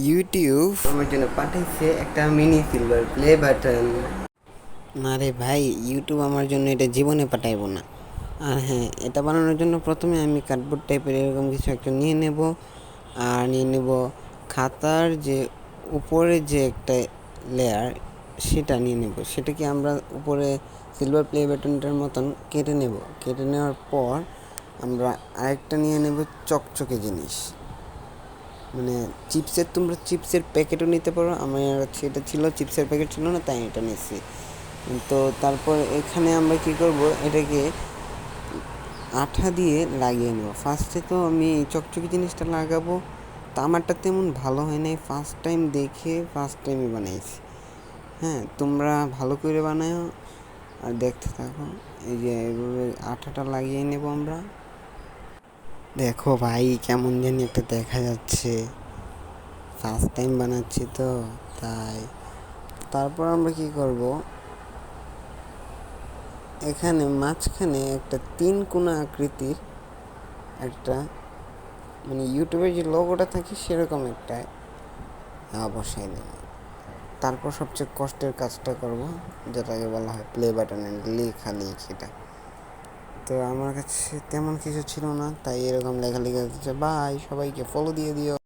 YouTube আমার জন্য পাঠাইছে একটা মিনি সিলভার প্লে বাটন। না রে ভাই, ইউটিউব আমার জন্য এটা জীবনে পাঠাইবো না। আর হ্যাঁ, এটা বানানোর জন্য প্রথমে আমি কার্ডবোর্ড টাইপের এরকম কিছু একটা নিয়ে নেব। আর নিয়ে নেব খাতার যে উপরে যে একটা লেয়ার, সেটা নিয়ে নেব। সেটাকে আমরা উপরে সিলভার প্লে বাটনটার মতন কেটে নেব। কেটে নেওয়ার পর আমরা আরেকটা নিয়ে নেব চকচকে জিনিস, মানে তোমরা চিপসের প্যাকেটও নিতে পারো। আমার হচ্ছে এটা ছিল, চিপসের প্যাকেট ছিল না, তাই এটা নিয়েছি। তো তারপর এখানে আমরা কি করব, এটাকে আঠা দিয়ে লাগিয়ে নেব। ফার্স্টে তো আমি চকচকে জিনিসটা লাগাবো, তা আমারটা তেমন ভালো হয় নাই। ফার্স্ট টাইম দেখে ফার্স্ট টাইমই বানাইছি। হ্যাঁ, তোমরা ভালো করে বানাও আর দেখতে থাকো। এই যে এভাবে আঠাটা লাগিয়ে নেব আমরা। দেখো ভাই, কেমন জানি একটা দেখা যাচ্ছে, ফার্স্ট টাইম বানাচ্ছি তো তাই। তারপর আমরা কি করব, এখানে মাঝখানে একটা তিন কোণা আকৃতির একটা, মানে ইউটিউবের যে লোগোটা থাকে সেরকম একটা বসাই দেব। তারপর সবচেয়ে কষ্টের কাজটা করব, যেটাকে বলা হয় প্লে বাটনের লেখালেখিটা। তো আমার কাছে তেমন কিছু ছিল না, তাই এরকম লেখালেখি হচ্ছে। বাই, সবাইকে ফলো দিয়ে দিও।